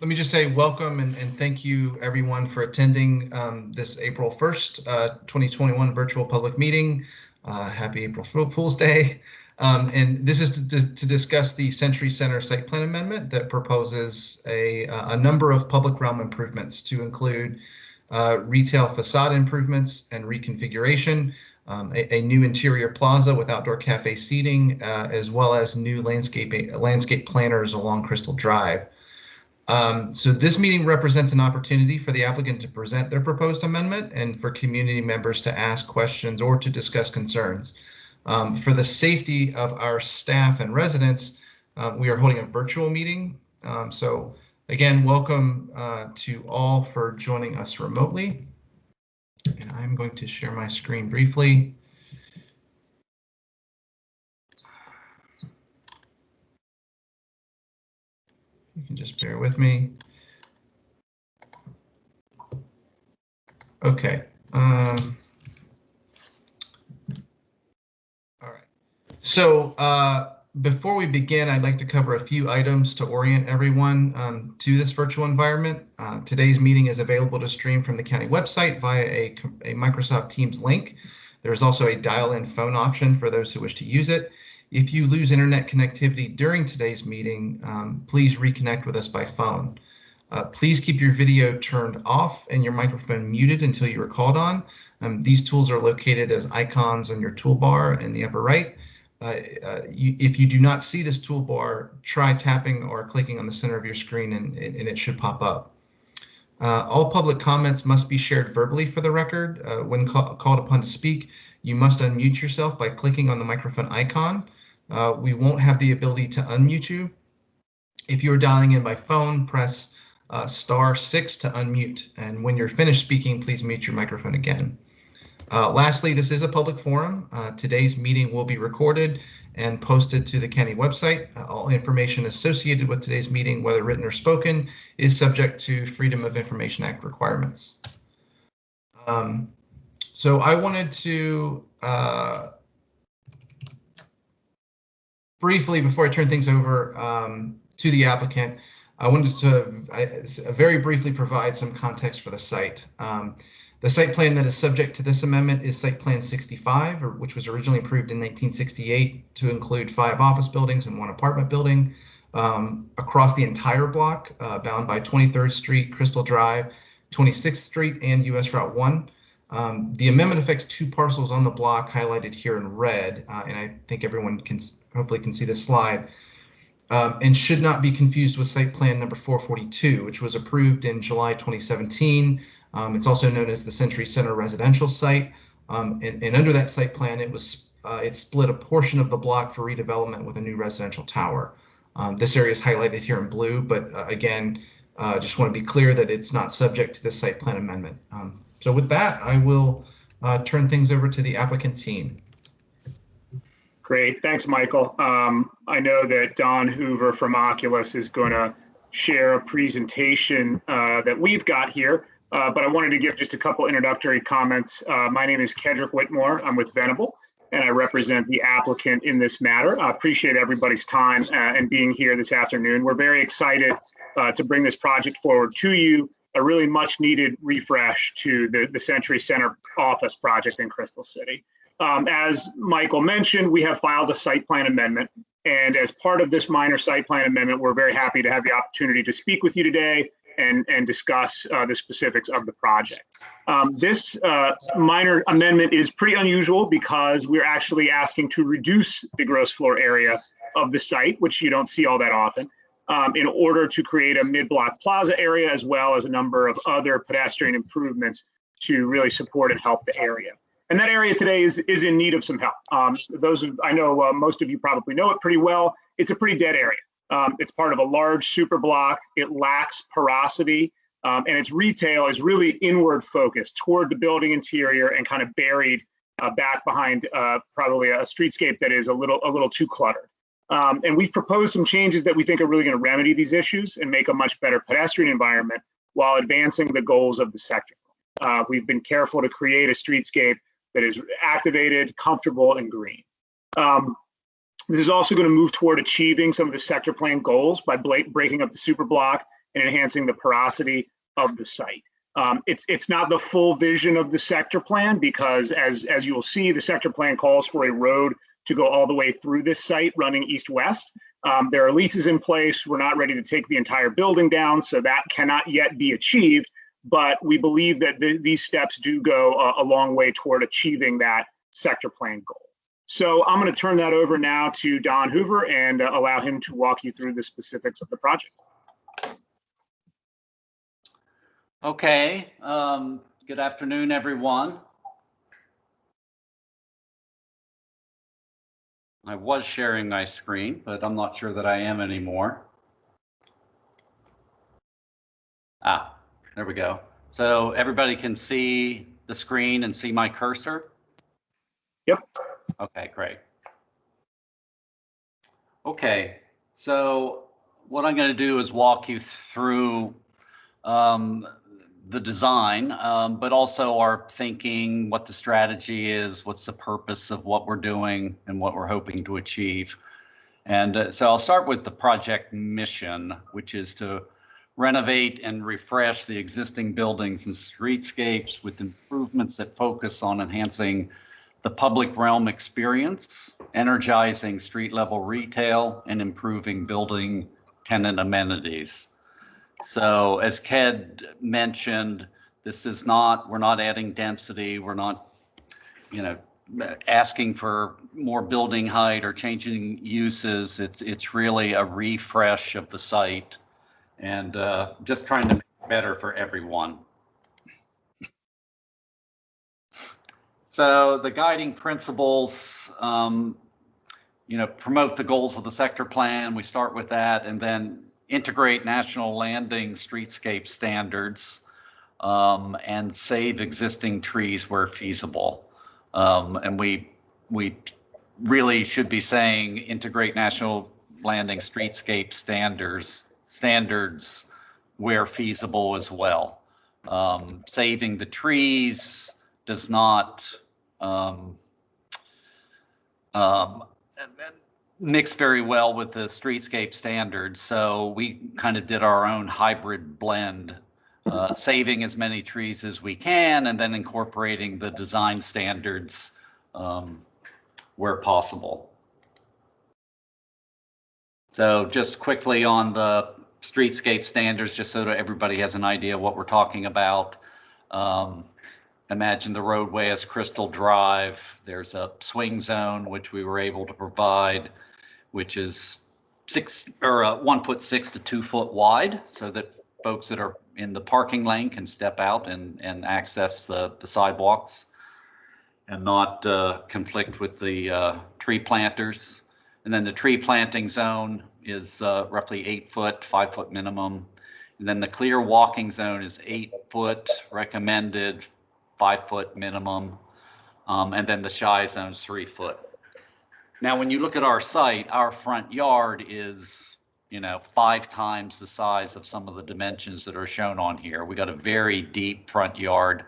let me just say welcome and thank you everyone for attending this April 1st, 2021 virtual public meeting. Happy April Fool's Day. And this is to discuss the Century Center site plan amendment that proposes a number of public realm improvements to include retail facade improvements and reconfiguration, a new interior plaza with outdoor cafe seating, as well as new landscape planters along Crystal Drive. So this meeting represents an opportunity for the applicant to present their proposed amendment and for community members to ask questions or to discuss concerns. For the safety of our staff and residents, we are holding a virtual meeting. So again, welcome to all for joining us remotely. And I'm going to share my screen briefly. You can just bear with me. Okay. All right. So before we begin, I'd like to cover a few items to orient everyone to this virtual environment. Today's meeting is available to stream from the county website via a Microsoft Teams link. There's also a dial-in phone option for those who wish to use it. If you lose internet connectivity during today's meeting, please reconnect with us by phone. Please keep your video turned off and your microphone muted until you are called on. These tools are located as icons on your toolbar in the upper right. If you do not see this toolbar, try tapping or clicking on the center of your screen and it should pop up. All public comments must be shared verbally for the record. When called upon to speak, you must unmute yourself by clicking on the microphone icon. We won't have the ability to unmute you. If you are dialing in by phone, press *6 to unmute. And when you're finished speaking, please mute your microphone again. Lastly, this is a public forum. Today's meeting will be recorded and posted to the county website. All information associated with today's meeting, whether written or spoken, is subject to Freedom of Information Act requirements. So I wanted to briefly, before I turn things over to the applicant, I wanted to very briefly provide some context for the site. The site plan that is subject to this amendment is Site Plan 65, which was originally approved in 1968 to include 5 office buildings and 1 apartment building across the entire block, bound by 23rd Street, Crystal Drive, 26th Street, and US Route 1. The amendment affects 2 parcels on the block highlighted here in red, and I think everyone hopefully can see this slide. And should not be confused with site plan number 442, which was approved in July 2017. It's also known as the Century Center residential site. And under that site plan, it split a portion of the block for redevelopment with a new residential tower. This area is highlighted here in blue, but again, just want to be clear that it's not subject to this site plan amendment. So with that, I will turn things over to the applicant team. Great, thanks, Michael. I know that Don Hoover from Oculus is going to share a presentation that we've got here, but I wanted to give just a couple introductory comments. My name is Kedrick Whitmore. I'm with Venable, and I represent the applicant in this matter. I appreciate everybody's time and being here this afternoon. We're very excited to bring this project forward to you, a really much needed refresh to the Century Center office project in Crystal City. As Michael mentioned, we have filed a site plan amendment, and as part of this minor site plan amendment, we're very happy to have the opportunity to speak with you today and discuss the specifics of the project. This minor amendment is pretty unusual because we're actually asking to reduce the gross floor area of the site, which you don't see all that often, in order to create a mid-block plaza area, as well as a number of other pedestrian improvements to really support and help the area. And that area today is in need of some help. I know most of you probably know it pretty well. It's a pretty dead area. It's part of a large super block. It lacks porosity, and its retail is really inward focused toward the building interior and kind of buried back behind probably a streetscape that is a little too cluttered. And we've proposed some changes that we think are really going to remedy these issues and make a much better pedestrian environment while advancing the goals of the sector. We've been careful to create a streetscape that is activated, comfortable, and green. This is also going to move toward achieving some of the sector plan goals by breaking up the super block and enhancing the porosity of the site. It's not the full vision of the sector plan because as you will see, the sector plan calls for a road to go all the way through this site running east-west. There are leases in place. We're not ready to take the entire building down, so that cannot yet be achieved. But we believe that these steps do go a long way toward achieving that sector plan goal. So I'm going to turn that over now to Don Hoover and allow him to walk you through the specifics of the project. Okay, good afternoon, everyone. I was sharing my screen, but I'm not sure that I am anymore. Ah, there we go. So everybody can see the screen and see my cursor? Yep. Okay, great. Okay, so what I'm going to do is walk you through the design, but also our thinking, what the strategy is, what's the purpose of what we're doing and what we're hoping to achieve. And so I'll start with the project mission, which is to renovate and refresh the existing buildings and streetscapes with improvements that focus on enhancing the public realm experience, energizing street level retail, and improving building tenant amenities. So as Ked mentioned, this is not, we're not adding density. We're not, asking for more building height or changing uses. It's really a refresh of the site and just trying to make it better for everyone. So the guiding principles, promote the goals of the sector plan. We start with that, and then integrate national landing streetscape standards and save existing trees where feasible. And we really should be saying integrate national landing streetscape standards where feasible as well. Saving the trees does not mix very well with the streetscape standards. So we kind of did our own hybrid blend, saving as many trees as we can and then incorporating the design standards where possible. So just quickly on the streetscape standards, just so that everybody has an idea what we're talking about. Imagine the roadway as Crystal Drive. There's a swing zone, which we were able to provide, which is 1.6 to 2 foot wide, so that folks that are in the parking lane can step out and access the sidewalks and not conflict with the tree planters. And then the tree planting zone is roughly 8 foot, 5 foot minimum. And then the clear walking zone is 8 foot recommended, 5 foot minimum. And then the shy zone is 3 foot. Now, when you look at our site, our front yard is, 5 times the size of some of the dimensions that are shown on here. We got a very deep front yard,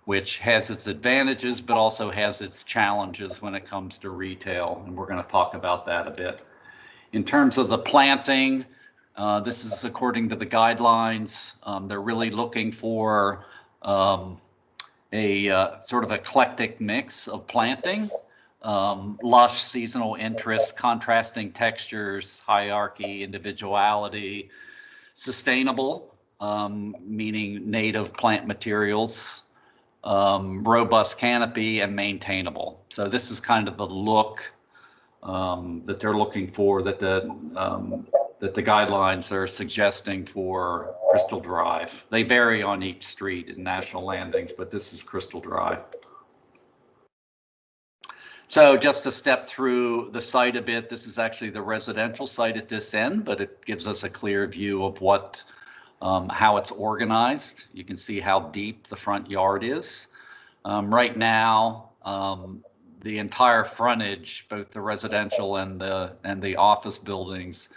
which has its advantages, but also has its challenges when it comes to retail. And we're going to talk about that a bit. In terms of the planting, this is according to the guidelines. They're really looking for a sort of eclectic mix of planting. Lush seasonal interest, contrasting textures, hierarchy, individuality, sustainable, meaning native plant materials, robust canopy, and maintainable. So this is kind of the look that they're looking for, that the guidelines are suggesting for Crystal Drive. They vary on each street in national landings, but this is Crystal Drive. So just to step through the site a bit, this is actually the residential site at this end, but it gives us a clear view of what, how it's organized. You can see how deep the front yard is. Right now, the entire frontage, both the residential and the office buildings,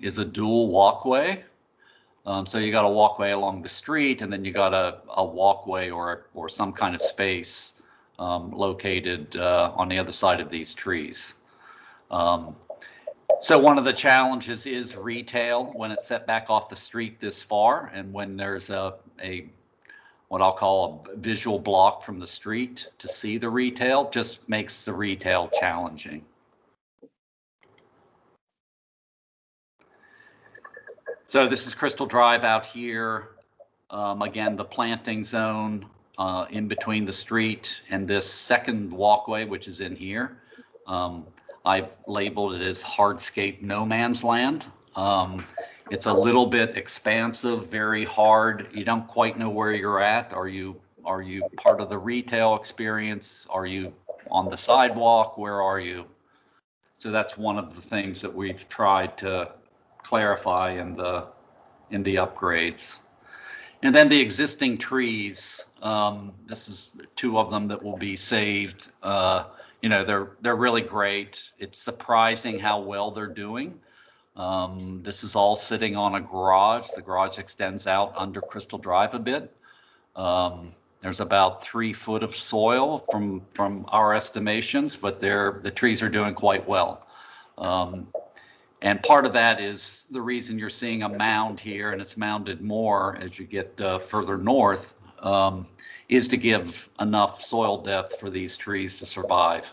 is a dual walkway. So you got a walkway along the street, and then you got a walkway or some kind of space located on the other side of these trees. So one of the challenges is retail when it's set back off the street this far, and when there's a what I'll call a visual block from the street to see the retail, just makes the retail challenging. So this is Crystal Drive out here. Again, the planting zone in between the street and this second walkway, which is in here. I've labeled it as hardscape no man's land. It's a little bit expansive, very hard. You don't quite know where you're at. Are you part of the retail experience? Are you on the sidewalk? Where are you? So that's one of the things that we've tried to clarify in the upgrades. And then the existing trees, this is 2 of them that will be saved. You know, they're really great. It's surprising how well they're doing. This is all sitting on a garage. The garage extends out under Crystal Drive a bit. There's about 3 foot of soil from our estimations, but the trees are doing quite well. And part of that is the reason you're seeing a mound here, and it's mounded more as you get further north, is to give enough soil depth for these trees to survive.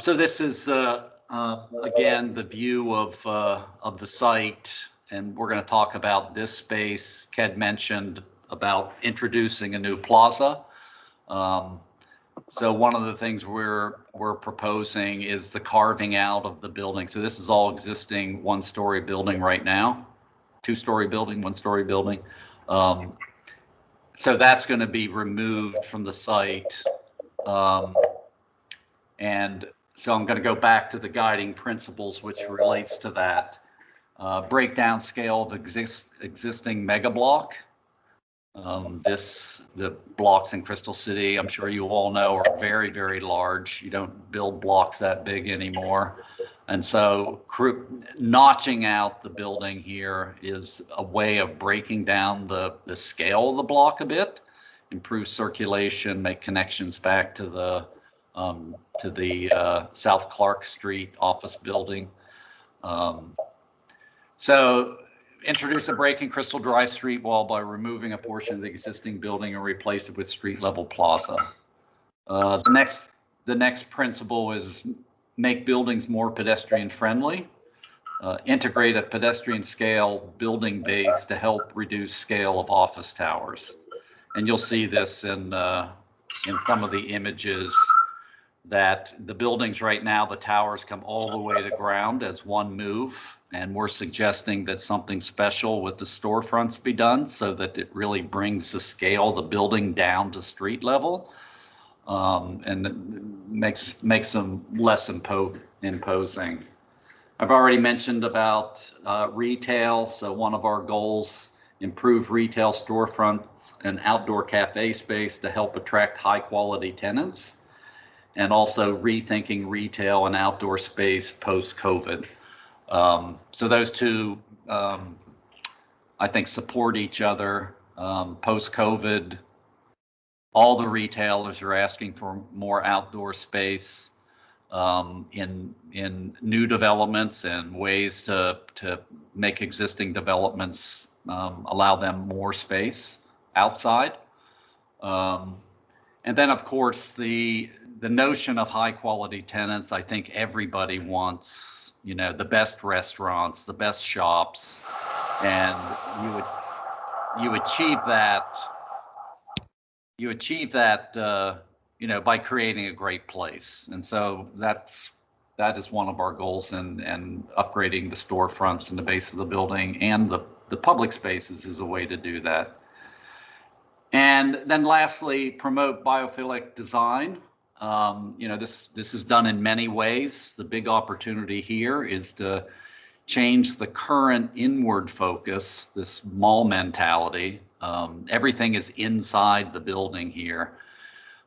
So this is, again, the view of the site, and we're going to talk about this space. Ked mentioned about introducing a new plaza. So one of the things we're proposing is the carving out of the building. So this is all existing 1-story building right now, 2-story building, 1-story building. So that's going to be removed from the site. And so I'm going to go back to the guiding principles, which relates to that. Breakdown scale of existing mega block. The blocks in Crystal City, I'm sure you all know, are very, very large. You don't build blocks that big anymore. And so notching out the building here is a way of breaking down the scale of the block a bit, improve circulation, make connections back to the South Clark Street office building. So introduce a break in Crystal Drive street wall by removing a portion of the existing building and replace it with street level plaza. The next principle is make buildings more pedestrian friendly. Integrate a pedestrian scale building base to help reduce scale of office towers. And you'll see this in some of the images that the buildings right now, the towers come all the way to ground as one move. And we're suggesting that something special with the storefronts be done so that it really brings the scale of the building down to street level, and makes them less imposing. I've already mentioned about retail. So one of our goals, improve retail storefronts and outdoor cafe space to help attract high quality tenants, and also rethinking retail and outdoor space post-COVID. So those 2, I think, support each other. Post-COVID, all the retailers are asking for more outdoor space in new developments and ways to make existing developments allow them more space outside. And then, of course, the notion of high quality tenants. I think everybody wants, you know, the best restaurants, the best shops, and you achieve that. You achieve that, you know, by creating a great place. And so that is one of our goals, and upgrading the storefronts and the base of the building and the public spaces is a way to do that. And then lastly, promote biophilic design. You know, this is done in many ways. The big opportunity here is to change the current inward focus, this mall mentality. Everything is inside the building here.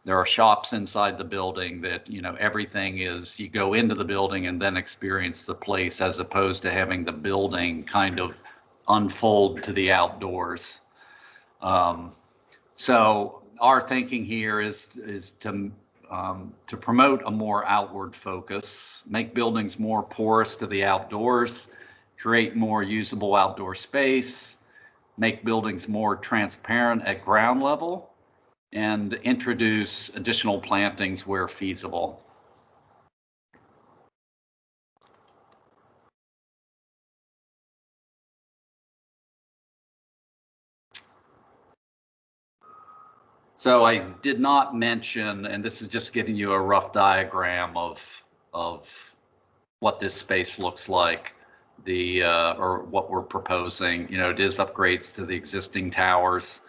There are shops inside the building that, you know, everything is, you go into the building and then experience the place, as opposed to having the building kind of unfold to the outdoors. So our thinking here is to promote a more outward focus, make buildings more porous to the outdoors, create more usable outdoor space, make buildings more transparent at ground level, and introduce additional plantings where feasible. So I did not mention, and this is just giving you a rough diagram of what this space looks like, or what we're proposing. You know, it is upgrades to the existing towers,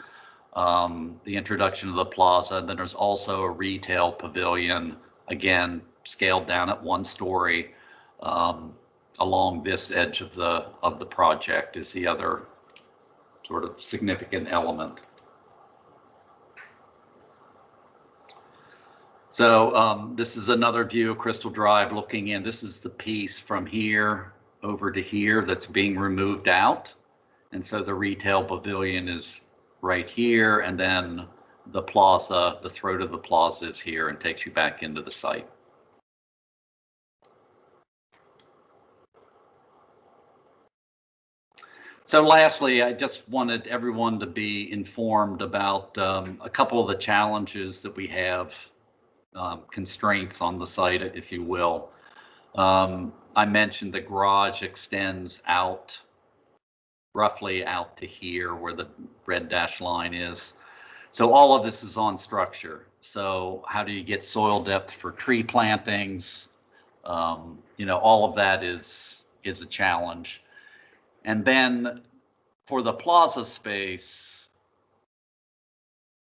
the introduction of the plaza. Then there's also a retail pavilion, again, scaled down at 1 story, along this edge of the project is the other sort of significant element. So this is another view of Crystal Drive looking in. This is the piece from here over to here that's being removed out. And so the retail pavilion is right here, and then the plaza, the throat of the plaza is here and takes you back into the site. So lastly, I just wanted everyone to be informed about a couple of the challenges that we have, constraints on the site, if you will. I mentioned the garage extends out, roughly out to here where the red dashed line is. So all of this is on structure. So how do you get soil depth for tree plantings? You know, all of that is a challenge. And then for the plaza space,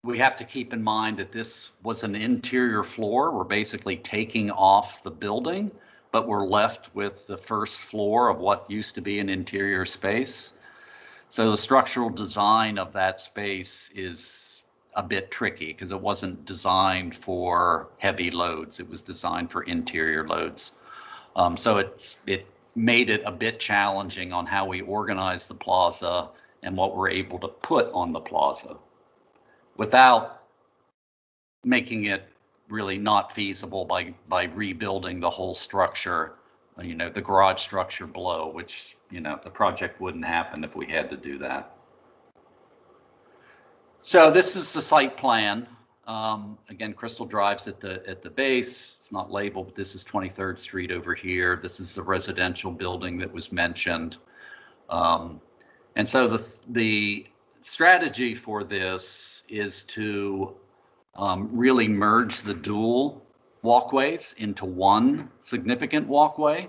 we have to keep in mind that this was an interior floor. We're basically taking off the building, but we're left with the first floor of what used to be an interior space. So the structural design of that space is a bit tricky because it wasn't designed for heavy loads. It was designed for interior loads. So it made it a bit challenging on how we organize the plaza and what we're able to put on the plaza, without making it really not feasible by rebuilding the whole structure, you know, the garage structure below, which, you know, the project wouldn't happen if we had to do that. So this is the site plan. Again, Crystal Drive's at the base. It's not labeled, but this is 23rd Street over here. This is the residential building that was mentioned. And so the strategy for this is to really merge the dual walkways into one significant walkway,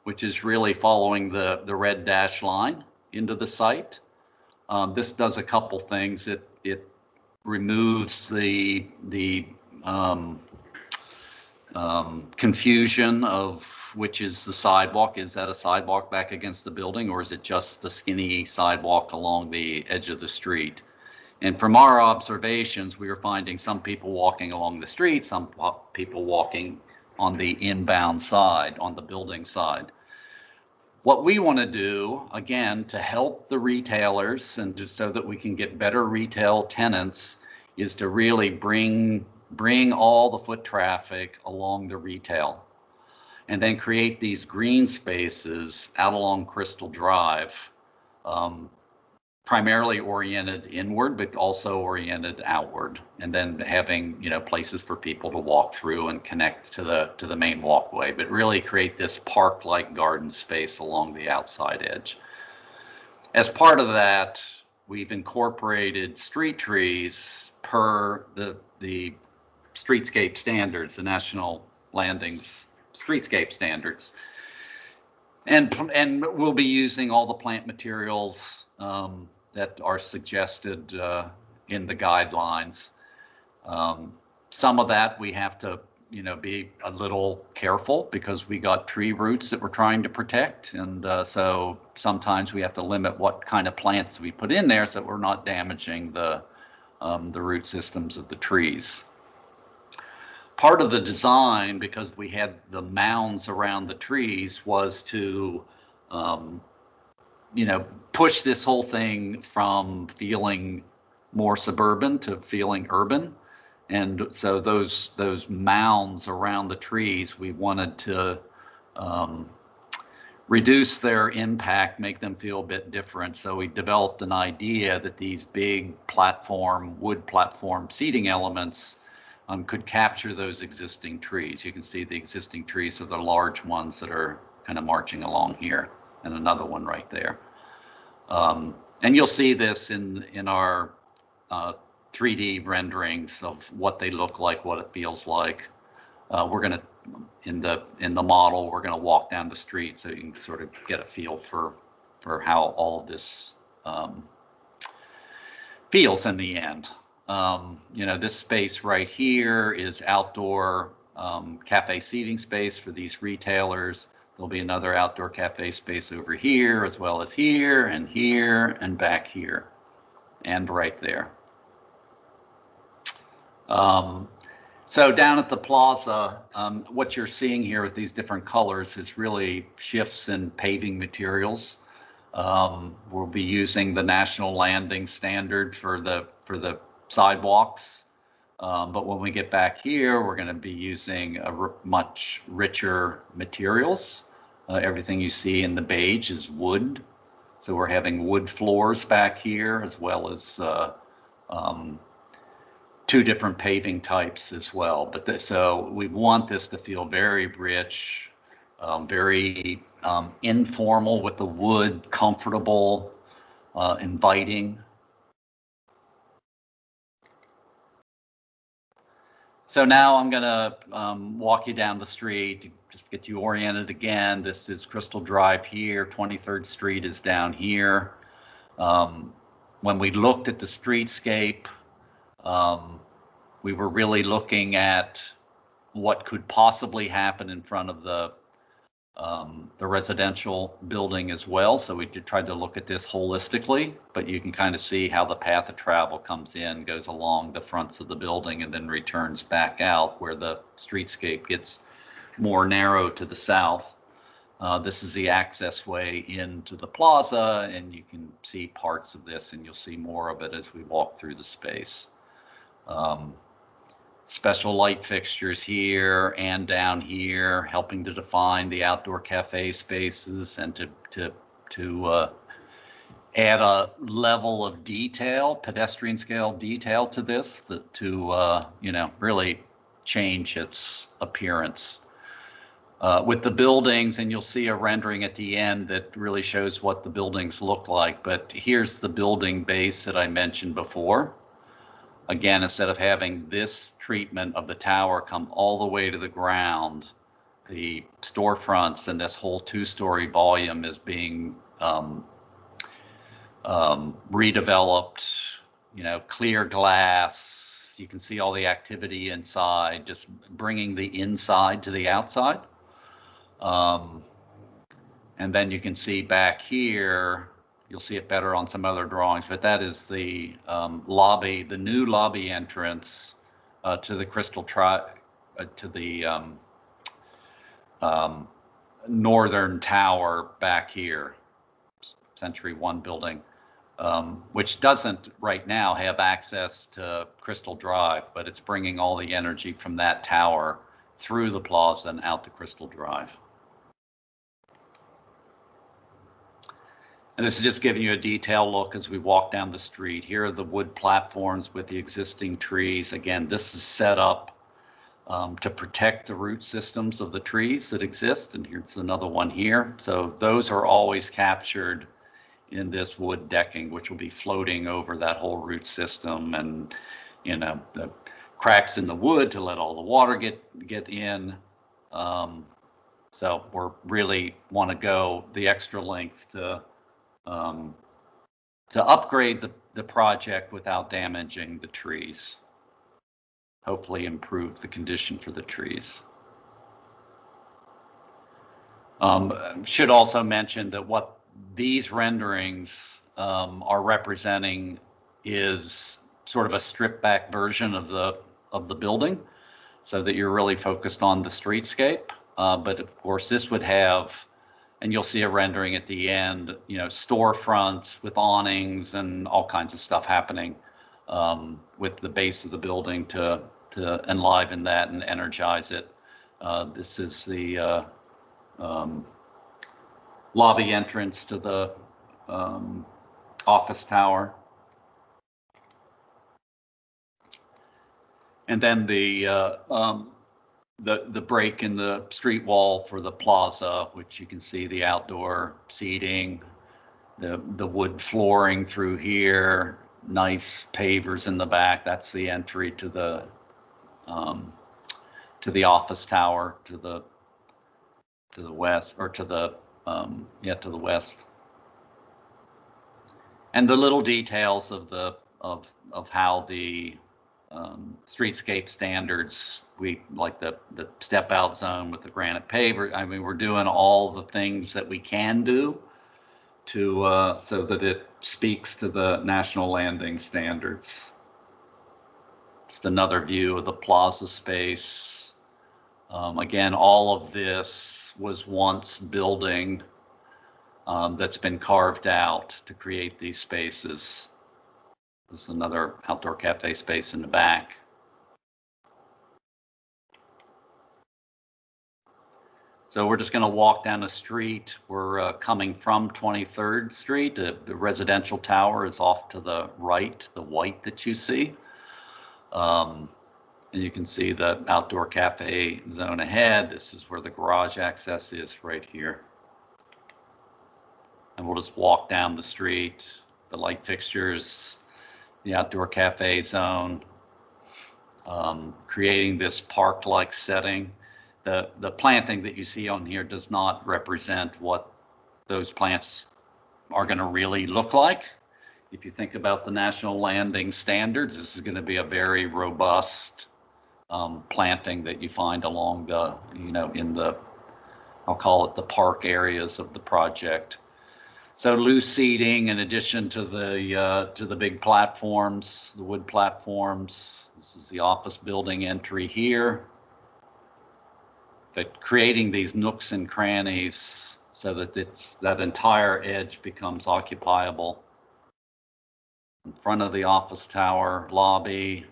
which is really following the red dash line into the site. This does a couple things. It removes the confusion of which is the sidewalk. Is that a sidewalk back against the building, or is it just the skinny sidewalk along the edge of the street? And from our observations, we were finding some people walking along the street, some people walking on the inbound side, on the building side. What we want to do, again, to help the retailers and just so that we can get better retail tenants, is to really bring all the foot traffic along the retail, and then create these green spaces out along Crystal Drive, primarily oriented inward, but also oriented outward, and then having, you know, places for people to walk through and connect to the main walkway, but really create this park-like garden space along the outside edge. As part of that, we've incorporated street trees per the streetscape standards, the National Landings streetscape standards, and we'll be using all the plant materials that are suggested in the guidelines. Some of that we have to, you know, be a little careful because we got tree roots that we're trying to protect, and so sometimes we have to limit what kind of plants we put in there so that we're not damaging the root systems of the trees. Part of the design, because we had the mounds around the trees, was to you know, push this whole thing from feeling more suburban to feeling urban. And so those mounds around the trees, we wanted to reduce their impact, make them feel a bit different. So we developed an idea that these big wood platform seating elements could capture those existing trees. You can see the existing trees are the large ones that are kind of marching along here, and another one right there. And you'll see this in our 3D renderings of what they look like, what it feels like. We're gonna, in the model, we're gonna walk down the street so you can sort of get a feel for how all of this feels in the end. This space right here is outdoor cafe seating space for these retailers. There'll be another outdoor cafe space over here, as well as here and back here, and right there. So down at the plaza, what you're seeing here with these different colors is really shifts in paving materials. We'll be using the National Landing Standard for the sidewalks. But when we get back here, we're going to be using much richer materials. Everything you see in the beige is wood. So we're having wood floors back here, as well as two different paving types as well. But so we want this to feel very rich, very informal with the wood, comfortable, inviting. So now I'm gonna walk you down the street to just get you oriented again. This is Crystal Drive here, 23rd Street is down here. When we looked at the streetscape, we were really looking at what could possibly happen in front of the residential building as well. So we tried to look at this holistically, but you can kind of see how the path of travel comes in, goes along the fronts of the building, and then returns back out where the streetscape gets more narrow to the south. This is the access way into the plaza, and you can see parts of this, and you'll see more of it as we walk through the space. Special light fixtures here and down here, helping to define the outdoor cafe spaces and to add a level of detail, pedestrian scale detail to this, to really change its appearance. With the buildings, and you'll see a rendering at the end that really shows what the buildings look like. But here's the building base that I mentioned before. Again, instead of having this treatment of the tower come all the way to the ground, the storefronts and this whole two-story volume is being redeveloped, clear glass. You can see all the activity inside, just bringing the inside to the outside. And then you can see back here, you'll see it better on some other drawings, but that is the lobby, the new lobby entrance to the Crystal to the northern tower back here, Century 1 building, which doesn't right now have access to Crystal Drive, but it's bringing all the energy from that tower through the plaza and out to Crystal Drive. And this is just giving you a detailed look as we walk down the street. Here are the wood platforms with the existing trees. Again, this is set up to protect the root systems of the trees that exist. And here's another one here. So those are always captured in this wood decking, which will be floating over that whole root system, and the cracks in the wood to let all the water get in. So we're really want to go the extra length to upgrade the project without damaging the trees. Hopefully improve the condition for the trees. Should also mention that what these renderings are representing is sort of a stripped back version of the building, so that you're really focused on the streetscape. But of course, this would have, and you'll see a rendering at the end, storefronts with awnings and all kinds of stuff happening with the base of the building to enliven that and energize it. This is the lobby entrance to the office tower. And then the break in the street wall for the plaza, which you can see the outdoor seating, the wood flooring through here, nice pavers in the back. That's the entry to the office tower to the west, or to the west. And the little details of how the streetscape standards, we like the step out zone with the granite paver. I mean, we're doing all the things that we can do to so that it speaks to the national landing standards. Just another view of the plaza space. Again, all of this was once building that's been carved out to create these spaces. This is another outdoor cafe space in the back. So we're just going to walk down the street. We're coming from 23rd Street. The residential tower is off to the right, the white that you see. And you can see the outdoor cafe zone ahead. This is where the garage access is, right here. And we'll just walk down the street, the light fixtures, the outdoor cafe zone, creating this park-like setting. The planting that you see on here does not represent what those plants are going to really look like. If you think about the national landing standards, this is going to be a very robust planting that you find along the, in the, I'll call it the park areas of the project. So loose seating in addition to the big platforms, the wood platforms. This is the office building entry here. But creating these nooks and crannies so that that entire edge becomes occupiable. In front of the office tower lobby.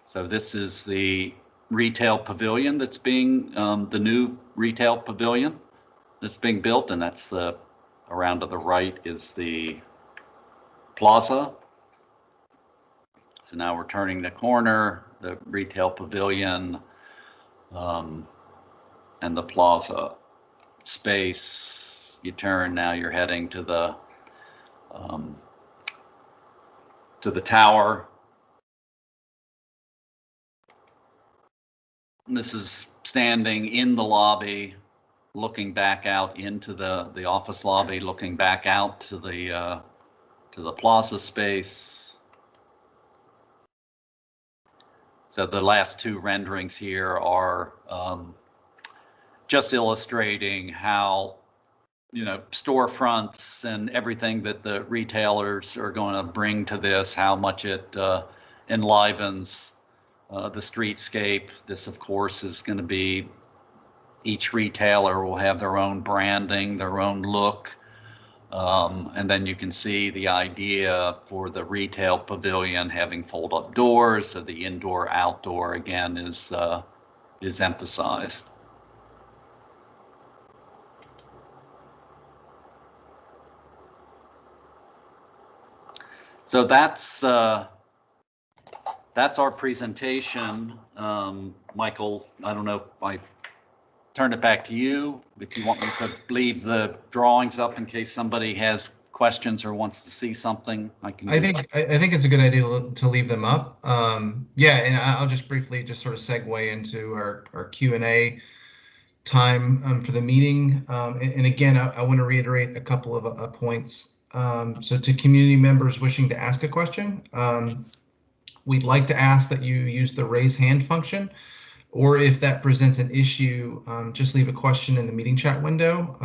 So this is the retail pavilion that's being, the new retail pavilion that's being built, and that's around to the right is the plaza. So now we're turning the corner, the retail pavilion, and the plaza space. You turn, now you're heading to the tower. And this is standing in the lobby, looking back out into the office lobby, looking back out to the plaza space. So the last two renderings here are just illustrating how, storefronts and everything that the retailers are going to bring to this, how much it enlivens the streetscape. This, of course, is going to be, each retailer will have their own branding, their own look. And then you can see the idea for the retail pavilion having fold-up doors, so the indoor-outdoor again is emphasized. So that's our presentation. Michael, I don't know if I turn it back to you. If you want me to leave the drawings up in case somebody has questions or wants to see something, I can. I think it's a good idea to leave them up. Yeah, and I'll just briefly just sort of segue into our Q&A time for the meeting. And again, I want to reiterate a couple of points. So to community members wishing to ask a question, we'd like to ask that you use the raise hand function, or if that presents an issue, just leave a question in the meeting chat window.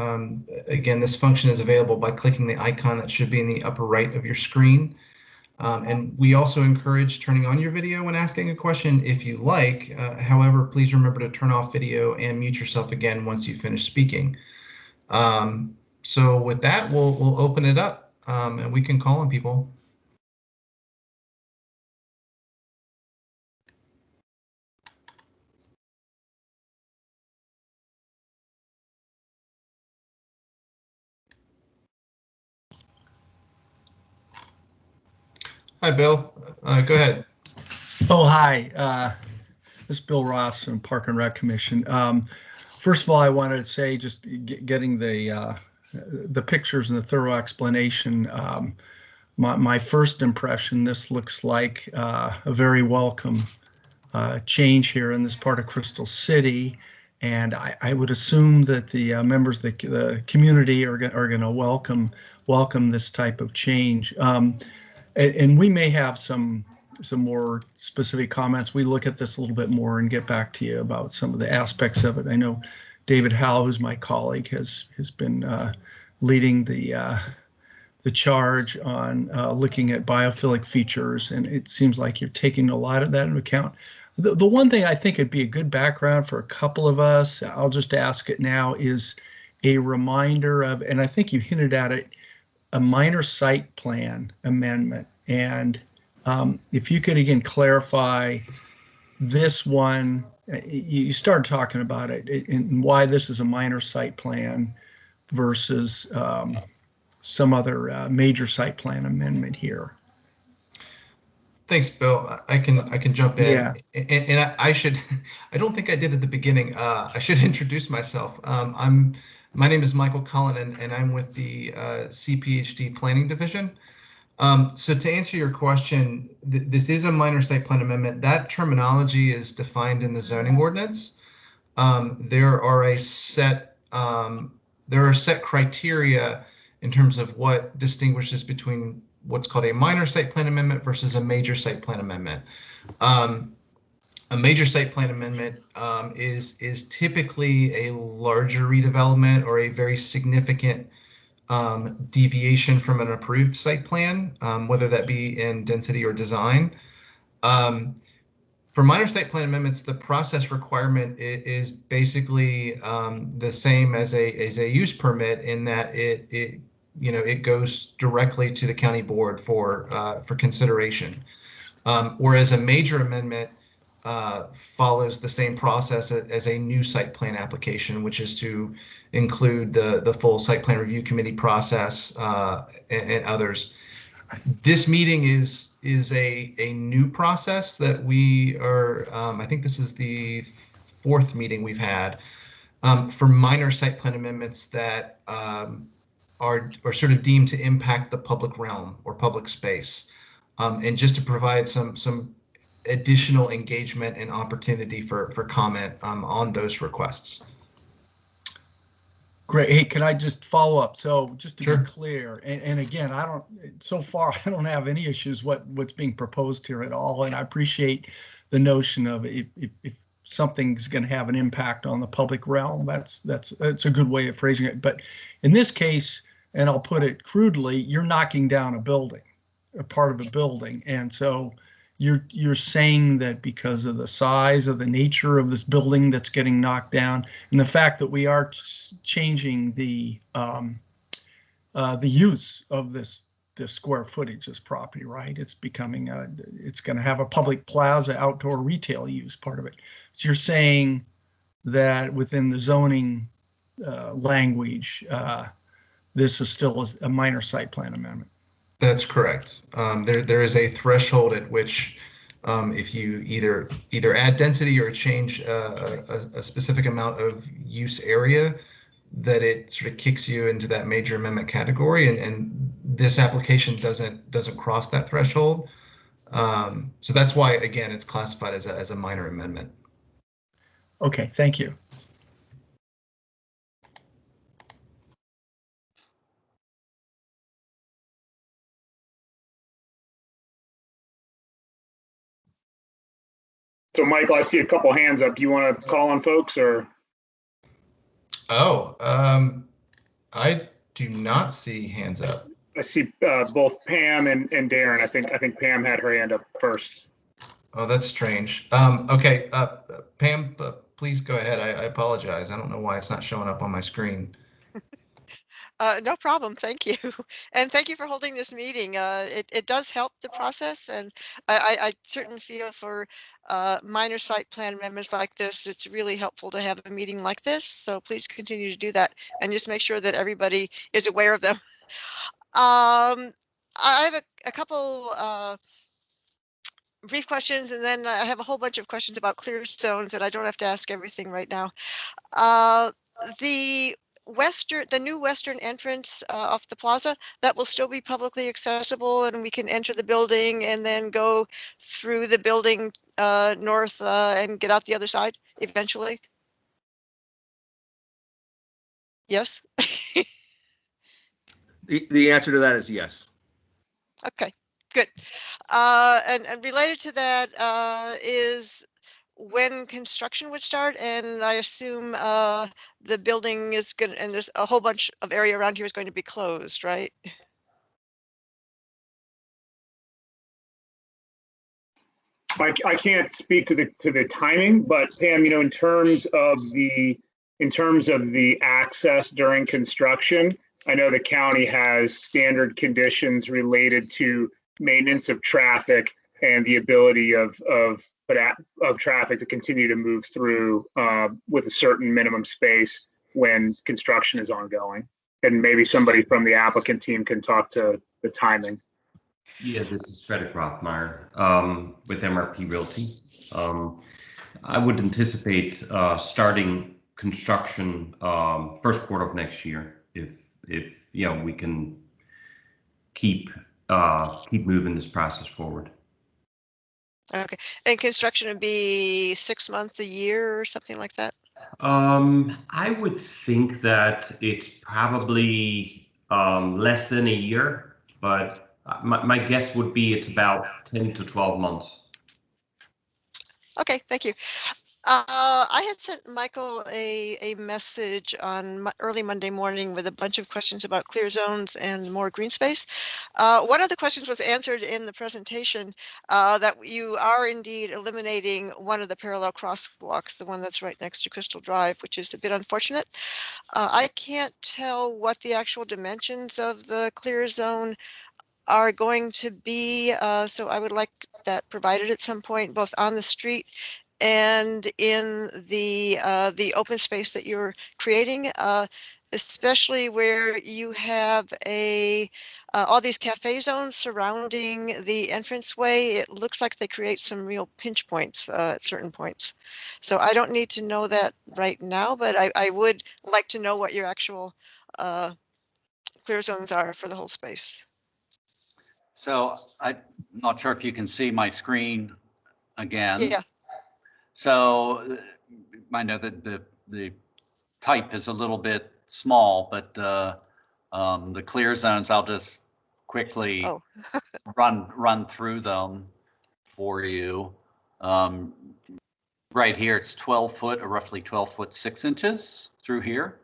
Again, this function is available by clicking the icon that should be in the upper right of your screen. And we also encourage turning on your video when asking a question if you like. However, please remember to turn off video and mute yourself again once you finish speaking. So with that, we'll open it up and we can call on people. Hi, Bill. Go ahead. Oh, hi. This is Bill Ross from Park and Rec Commission. First of all, I wanted to say, just getting the pictures and the thorough explanation. My first impression, this looks like a very welcome change here in this part of Crystal City, and I would assume that the members of the community are going to welcome this type of change. And we may have some more specific comments. We look at this a little bit more and get back to you about some of the aspects of it. I know David Howell, who's my colleague, has been leading the charge on looking at biophilic features, and it seems like you're taking a lot of that into account. The one thing I think would be a good background for a couple of us, I'll just ask it now, is a reminder of, and I think you hinted at it, a minor site plan amendment. And if you could again clarify this one, you started talking about it and why this is a minor site plan versus some other major site plan amendment here. Thanks, Bill. I can jump in. Yeah. And I should, I don't think I did at the beginning. I should introduce myself. My name is Michael Cullen, and I'm with the CPHD Planning Division. So to answer your question, this is a minor site plan amendment. That terminology is defined in the zoning ordinance. There are set criteria in terms of what distinguishes between what's called a minor site plan amendment versus a major site plan amendment. A major site plan amendment is typically a larger redevelopment or a very significant deviation from an approved site plan, whether that be in density or design. For minor site plan amendments, the process requirement is basically the same as a use permit, in that it goes directly to the county board for consideration. Whereas a major amendment follows the same process as a new site plan application, which is to include the full site plan review committee process and others. This meeting is a new process that we are. I think this is the fourth meeting we've had for minor site plan amendments that are sort of deemed to impact the public realm or public space, and just to provide some additional engagement and opportunity for comment on those requests. Great. Hey, can I just follow up? So just to Sure. be clear, and again, so far, I don't have any issues what's being proposed here at all. And I appreciate the notion of if something's going to have an impact on the public realm, that's a good way of phrasing it. But in this case, and I'll put it crudely, you're knocking down a building, a part of a building. And so you're saying that because of the size of the nature of this building that's getting knocked down, and the fact that we are changing the use of this square footage, this property, right? It's becoming it's going to have a public plaza, outdoor retail use part of it. So you're saying that within the zoning language, this is still a minor site plan amendment. That's correct. There is a threshold at which, if you either add density or change a specific amount of use area, that it sort of kicks you into that major amendment category, and this application doesn't cross that threshold. So that's why, again, it's classified as a minor amendment. Okay, thank you. So, Michael, I see a couple hands up. Do you want to call on folks, or? Oh, I do not see hands up. I see both Pam and Darren. I think Pam had her hand up first. Oh, that's strange. Okay, Pam, please go ahead. I apologize. I don't know why it's not showing up on my screen. No problem. Thank you. And thank you for holding this meeting. It does help the process. And I certainly feel for minor site plan amendments like this, it's really helpful to have a meeting like this. So please continue to do that and just make sure that everybody is aware of them. I have a couple brief questions, and then I have a whole bunch of questions about clear zones, and I don't have to ask everything right now. The new western entrance off the plaza, that will still be publicly accessible, and we can enter the building and then go through the building north and get out the other side eventually? Yes? The answer to that is yes. Okay, good. And related to that is when construction would start, and I assume the building is going to, and there's a whole bunch of area around here is going to be closed, right? I can't speak to the timing, but Pam, you know, in terms of the access during construction, I know the county has standard conditions related to maintenance of traffic and the ability of traffic to continue to move through with a certain minimum space when construction is ongoing. And maybe somebody from the applicant team can talk to the timing. Yeah, this is Frederick Rothmeyer with MRP Realty. I would anticipate starting construction first quarter of next year if you know we can keep moving this process forward. Okay, and construction would be 6 months, a year, or something like that? I would think that it's probably less than a year, but my guess would be it's about 10 to 12 months. Okay, thank you. I had sent Michael a message on early Monday morning with a bunch of questions about clear zones and more green space. One of the questions was answered in the presentation, that you are indeed eliminating one of the parallel crosswalks, the one that's right next to Crystal Drive, which is a bit unfortunate. I can't tell what the actual dimensions of the clear zone are going to be, so I would like that provided at some point, both on the street and in the open space that you're creating, especially where you have all these cafe zones surrounding the entranceway. It looks like they create some real pinch points at certain points. So I don't need to know that right now, but I would like to know what your actual clear zones are for the whole space. So I'm not sure if you can see my screen again. Yeah. So I know that the type is a little bit small, but the clear zones, I'll just quickly Oh. run through them for you. Right here, it's 12 foot, or roughly 12 foot 6 inches through here.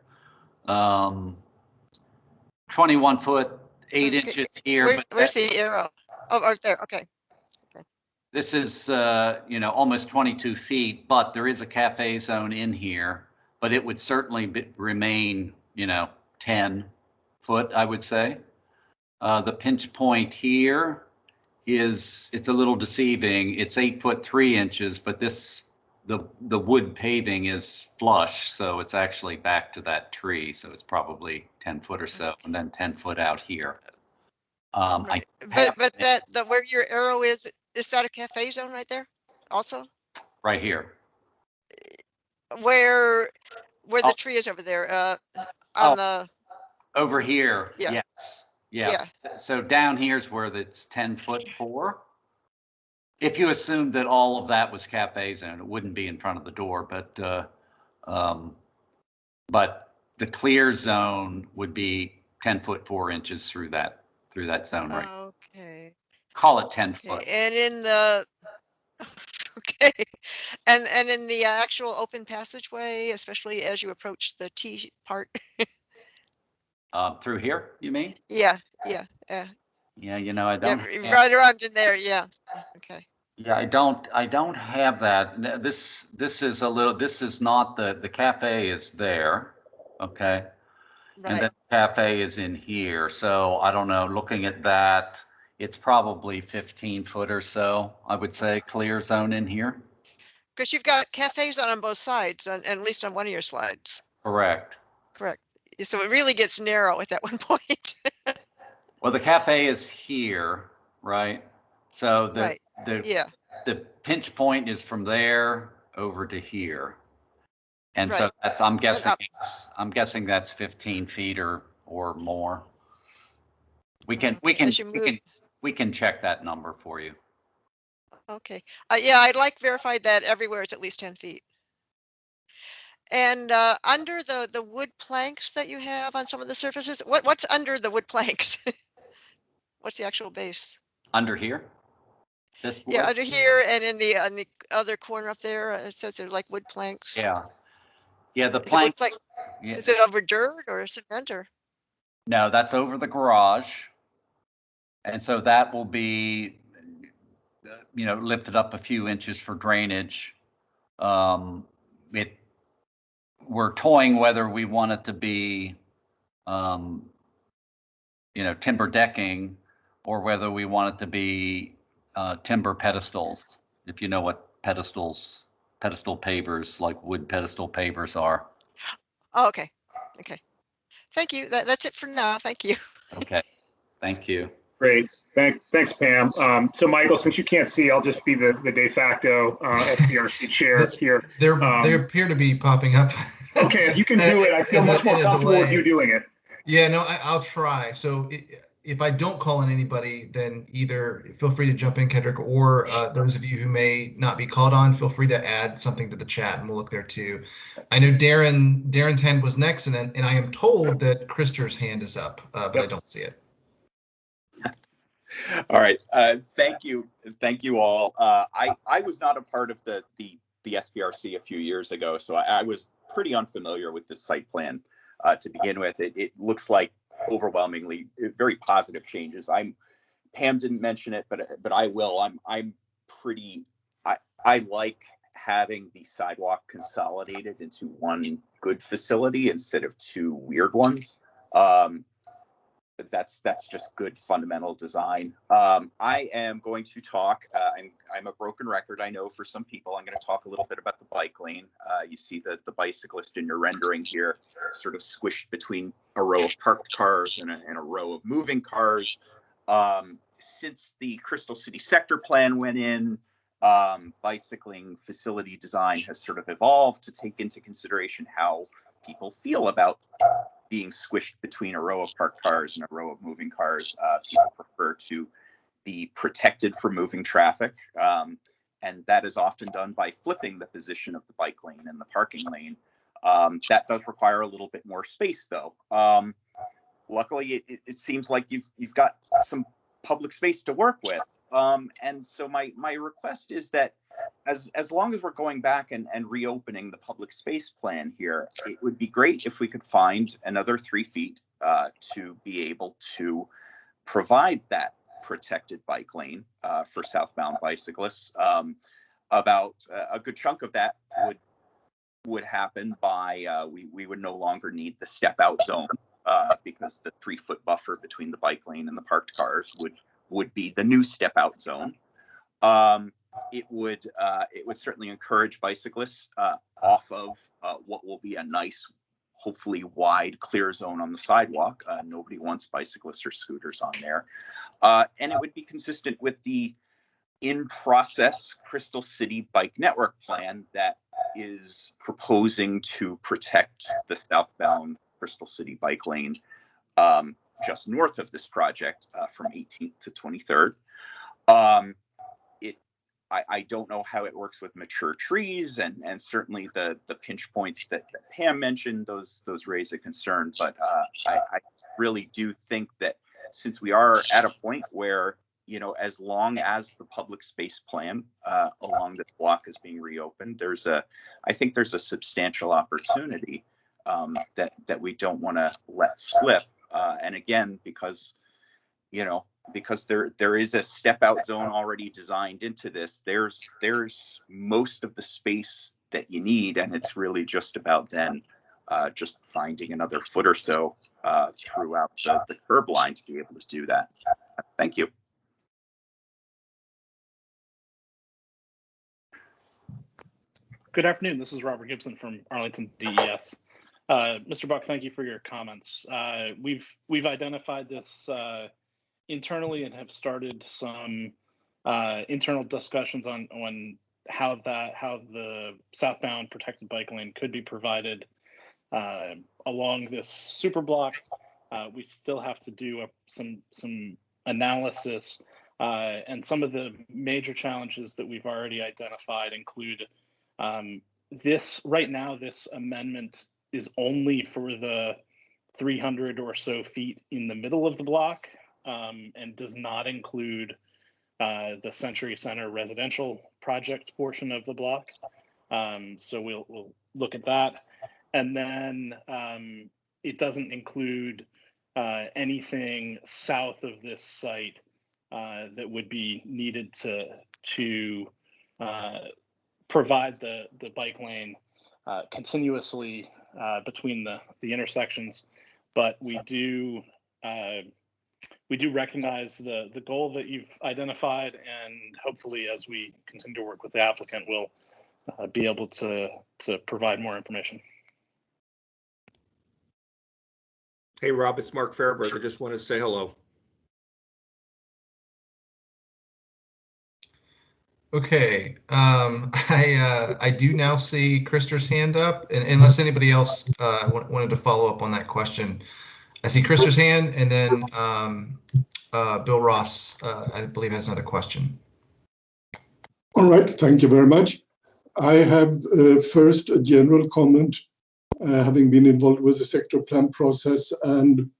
21 foot 8 inches here. Where's the arrow? Oh, right there. Okay. This is, you know, almost 22 feet, but there is a cafe zone in here, but it would certainly remain, you know, 10 foot, I would say. The pinch point here it's a little deceiving. It's 8 foot 3 inches, but the wood paving is flush, so it's actually back to that tree. So it's probably 10 foot or so, and then 10 foot out here. Right. But where your arrow is that a cafe zone right there also? Right here. Where the tree is over there, on the. Over here, Yeah. yes. Yes. Yeah. So down here's where it's 10 foot 4. If you assumed that all of that was cafe zone, it wouldn't be in front of the door, but the clear zone would be 10 foot 4 inches through that zone, right? Okay. Call it 10 foot. And in the okay, and in the actual open passageway, especially as you approach the T part. Through here, you mean? Yeah. Yeah, you know, I don't. Yeah, right around in there. Yeah. Okay. Yeah, I don't have that. This is a little. This is not the cafe is there, okay, Right. and then the cafe is in here. So I don't know. Looking at that, it's probably 15 foot or so. I would say clear zone in here. Because you've got cafes on both sides, and at least on one of your slides. Correct. Correct. So it really gets narrow at that one point. Well, the cafe is here, right? So Right. Yeah, the pinch point is from there over to here. And so Right. that's, up. I'm guessing that's 15 feet or more. We can As you move. we can check that number for you. Okay. Yeah, I'd like verified that everywhere it's at least 10 feet. And under the wood planks that you have on some of the surfaces, what's under the wood planks? What's the actual base? Under here? This Yeah, wood? under here and in the on the other corner up there, it says they're like wood planks. Yeah. Yeah, the Is it wood plank. plank? Yeah. Is it over dirt or cement or? No, that's over the garage. And so that will be, lifted up a few inches for drainage. We're toying whether we want it to be, timber decking or whether we want it to be timber pedestals, if you know what pedestal pavers, like wood pedestal pavers are. Oh, okay. Okay. Thank you. That's it for now. Thank you. Okay, thank you. Great. Thanks, Pam. So Michael, since you can't see, I'll just be the de facto SPRC chair here. They appear to be popping up. Okay, if you can do it, I feel much more comfortable with you doing it. Yeah, no, I'll try. So if I don't call in anybody, then either feel free to jump in, Kendrick, or those of you who may not be called on, feel free to add something to the chat, and we'll look there too. I know Darren's hand was next, and I am told that Krister's hand is up, but I don't see it. All right. Thank you all. I was not a part of the SPRC a few years ago, so I was pretty unfamiliar with this site plan to begin with. It looks like overwhelmingly very positive changes. Pam didn't mention it, but I will. I like having the sidewalk consolidated into one good facility instead of two weird ones. That's just good fundamental design. I am going to talk, I'm a broken record, I know, for some people. I'm going to talk a little bit about the bike lane. You see the bicyclist in your rendering here, sort of squished between a row of parked cars and a row of moving cars. Since the Crystal City sector plan went in, bicycling facility design has sort of evolved to take into consideration how people feel about being squished between a row of parked cars and a row of moving cars. People prefer to be protected from moving traffic. And that is often done by flipping the position of the bike lane and the parking lane. That does require a little bit more space though. Luckily, it seems like you've got some public space to work with. And so my request is that as long as we're going back and reopening the public space plan here, it would be great if we could find another 3 feet to be able to provide that protected bike lane for southbound bicyclists. About a good chunk of that would happen by we would no longer need the step out zone because the 3 foot buffer between the bike lane and the parked cars would be the new step out zone. It would certainly encourage bicyclists off of what will be a nice, hopefully wide clear zone on the sidewalk. Nobody wants bicyclists or scooters on there. And it would be consistent with the in-process Crystal City Bike Network plan that is proposing to protect the southbound Crystal City bike lane just north of this project from 18th to 23rd. I don't know how it works with mature trees, and certainly the pinch points that Pam mentioned, those raise a concern. But I really do think that since we are at a point where, as long as the public space plan along this block is being reopened, I think there's a substantial opportunity that we don't want to let slip. And again, because there is a step out zone already designed into this, there's most of the space that you need, and it's really just about then just finding another foot or so throughout the curb line to be able to do that. Thank you. Good afternoon. This is Robert Gibson from Arlington DES. Mr. Buck, thank you for your comments. We've identified this internally and have started some internal discussions on how the southbound protected bike lane could be provided along this super block. We still have to do some analysis, and some of the major challenges that we've already identified include this amendment is only for the 300 or so feet in the middle of the block, and does not include the Century Center residential project portion of the block. So we'll look at that. And then it doesn't include anything south of this site that would be needed to provide the bike lane continuously between the intersections. But we do recognize the goal that you've identified, and hopefully as we continue to work with the applicant, we'll be able to provide more information. Hey, Rob, it's Mark Fairberg. I just want to say hello. Okay, I do now see Krister's hand up, and unless anybody else wanted to follow up on that question. I see Krister's hand, and then Bill Ross, I believe, has another question. All right, thank you very much. I have first a general comment, having been involved with the sector plan process, and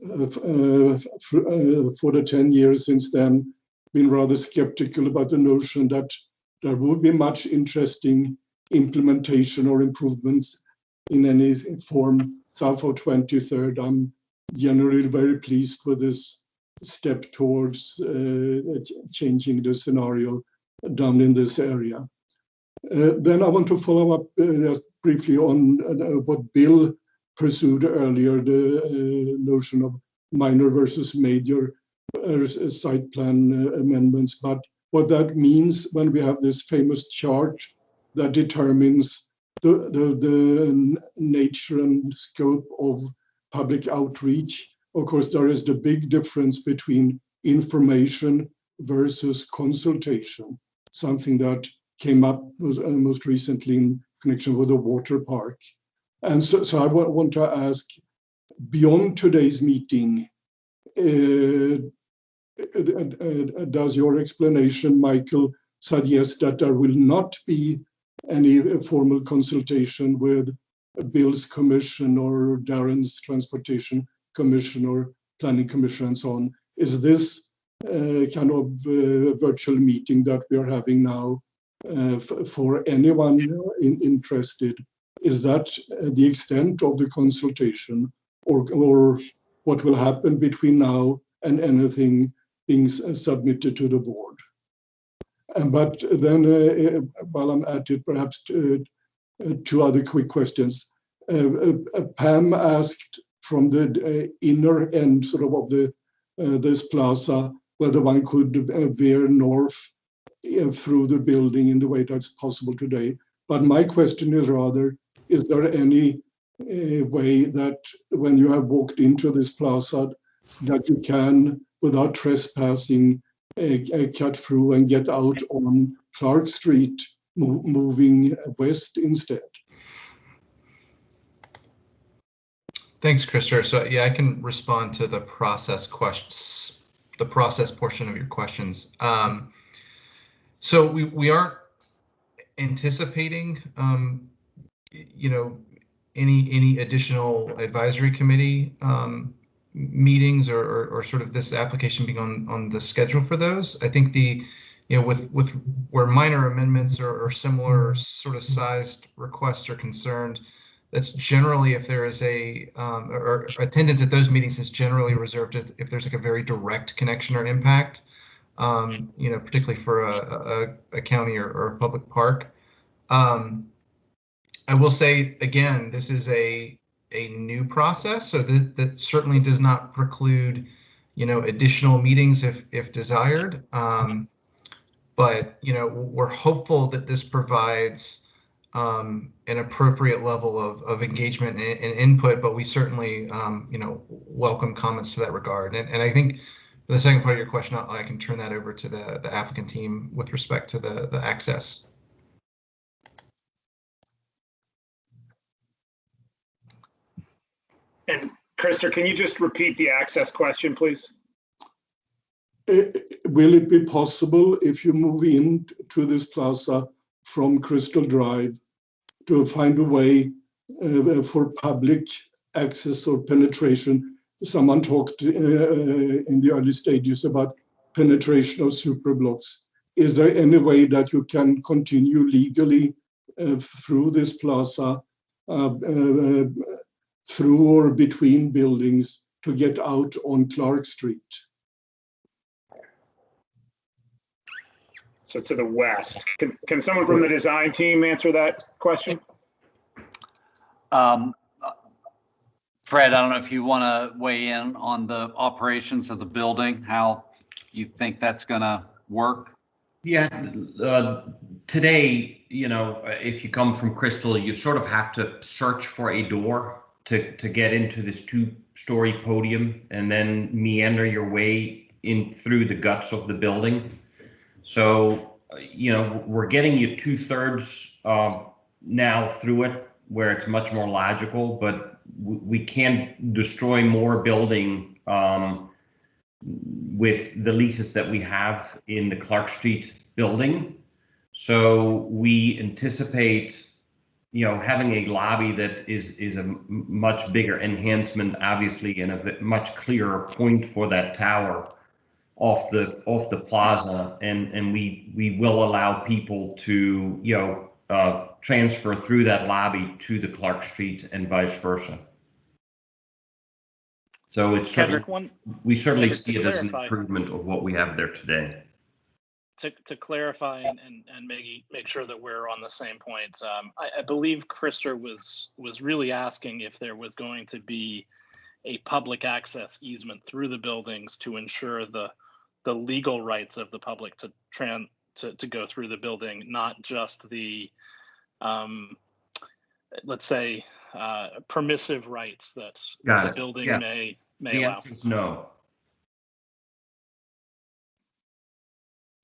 for the 10 years since then, been rather skeptical about the notion that there would be much interesting implementation or improvements in any form south of 23rd. I'm generally very pleased with this step towards changing the scenario down in this area. Then I want to follow up just briefly on what Bill pursued earlier, the notion of minor versus major site plan amendments. But what that means when we have this famous chart that determines the nature and scope of public outreach. Of course, there is the big difference between information versus consultation, something that came up most recently in connection with the water park. And so I want to ask, beyond today's meeting, does your explanation, Michael, suggest that there will not be any formal consultation with Bill's commission or Darren's transportation commission or planning commission and so on? Is this kind of virtual meeting that we are having now for anyone interested? Is that the extent of the consultation, or what will happen between now and anything being submitted to the board? But then while I'm at it, perhaps two other quick questions. Pam asked from the inner end sort of this plaza whether one could veer north through the building in the way that's possible today. But my question is rather, is there any way that when you have walked into this plaza that you can, without trespassing, cut through and get out on Clark Street, moving west instead? Thanks, Krister. So yeah, I can respond to the process questions, the process portion of your questions. So we aren't anticipating, any additional advisory committee meetings or sort of this application being on the schedule for those. I think with where minor amendments or similar sort of sized requests are concerned, that's generally, if there is or attendance at those meetings is generally reserved if there's like a very direct connection or impact, particularly for a county or a public park. I will say again, this is a new process, so that certainly does not preclude, additional meetings if desired. But we're hopeful that this provides an appropriate level of engagement and input, but we certainly welcome comments to that regard. And I think the second part of your question, I can turn that over to the applicant team with respect to the access. And Krister, can you just repeat the access question, please? Will it be possible if you move into this plaza from Crystal Drive to find a way for public access or penetration? Someone talked in the early stages about penetration of super blocks. Is there any way that you can continue legally through this plaza, through or between buildings to get out on Clark Street? So to the west. Can someone from the design team answer that question? Fred, I don't know if you want to weigh in on the operations of the building, how you think that's going to work? Yeah, today, you know, if you come from Crystal, you sort of have to search for a door to get into this 2-story podium and then meander your way in through the guts of the building. So, you know, we're getting you 2/3 now through it, where it's much more logical, but we can't destroy more building with the leases that we have in the Clark Street building. So we anticipate, you know, having a lobby that is a much bigger enhancement, obviously, and a much clearer point for that tower off the plaza, and we will allow people to, you know, transfer through that lobby to the Clark Street and vice versa. So it's certainly, we certainly see it as an improvement of what we have there today. To clarify and make sure that we're on the same point, I believe Krister was really asking if there was going to be a public access easement through the buildings to ensure the legal rights of the public to go through the building, not just the let's say permissive rights that the building may the allow. answer is no.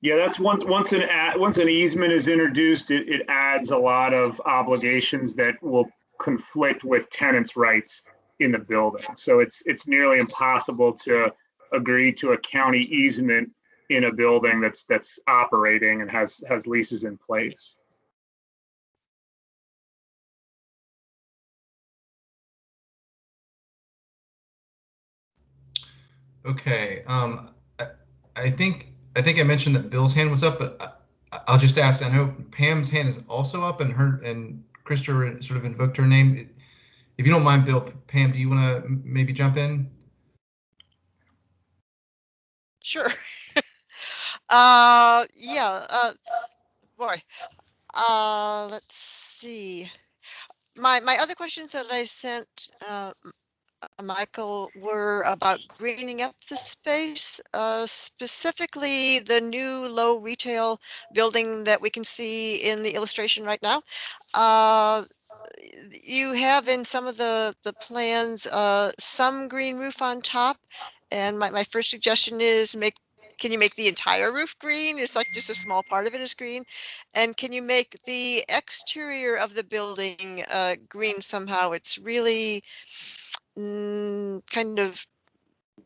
Yeah, that's once an easement is introduced, it adds a lot of obligations that will conflict with tenants' rights in the building. So it's nearly impossible to agree to a county easement in a building that's operating and has leases in place. Okay, I think I mentioned that Bill's hand was up, but I'll just ask. I know Pam's hand is also up, and Krister sort of invoked her name. If you don't mind, Bill, Pam, do you want to maybe jump in? Sure. Yeah, boy. Let's see. My other questions that I sent Michael were about greening up the space, specifically the new low retail building that we can see in the illustration right now. You have in some of the plans some green roof on top, and my first suggestion is can you make the entire roof green? It's like just a small part of it is green. And can you make the exterior of the building green somehow? It's really kind of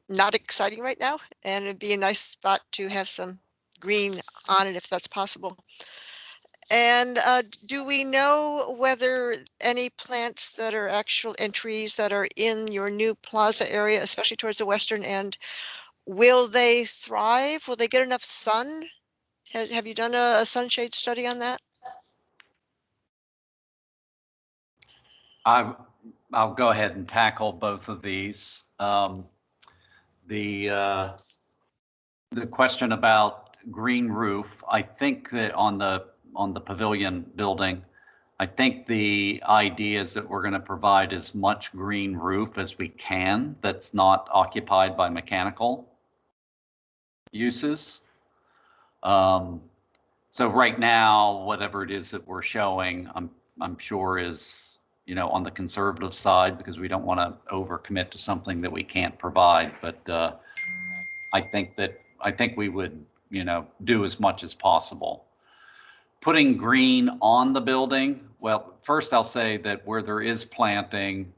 not exciting right now, and it'd be a nice spot to have some green on it if that's possible. And do we know whether any plants that are and trees that are in your new plaza area, especially towards the western end, will they thrive? Will they get enough sun? Have you done a sunshade study on that? I'll go ahead and tackle both of these. The question about green roof, I think that on the pavilion building, I think the idea is that we're going to provide as much green roof as we can that's not occupied by mechanical uses. So right now, whatever it is that we're showing, I'm sure is, you know, on the conservative side, because we don't want to overcommit to something that we can't provide. But I think we would, do as much as possible. Putting green on the building, well, first I'll say that where there is planting,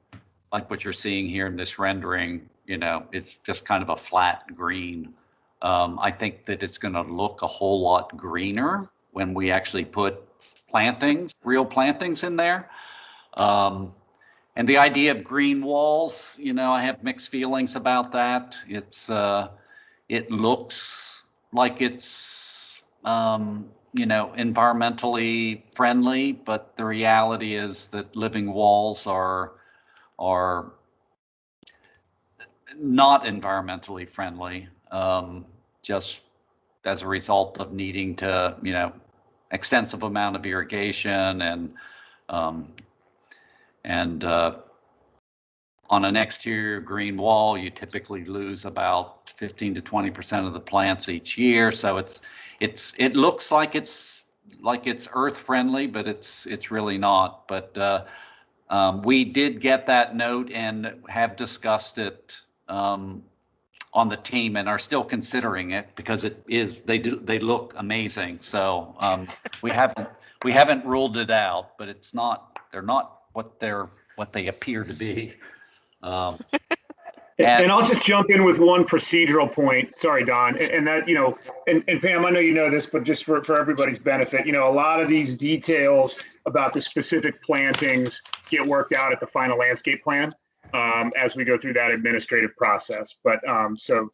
like what you're seeing here in this rendering, it's just kind of a flat green. I think that it's going to look a whole lot greener when we actually put plantings, real plantings in there. And the idea of green walls, I have mixed feelings about that. It looks like it's, environmentally friendly, but the reality is that living walls are not environmentally friendly, just as a result of needing to, extensive amount of irrigation and on an exterior green wall, you typically lose about 15 to 20% of the plants each year. So it looks like it's earth friendly, but it's really not. But we did get that note and have discussed it on the team and are still considering it because they look amazing. So we haven't ruled it out, but they're not what they appear to be. And I'll just jump in with one procedural point. Sorry, Don. And that, and Pam, I know you know this, but just for everybody's benefit, a lot of these details about the specific plantings get worked out at the final landscape plan as we go through that administrative process. But so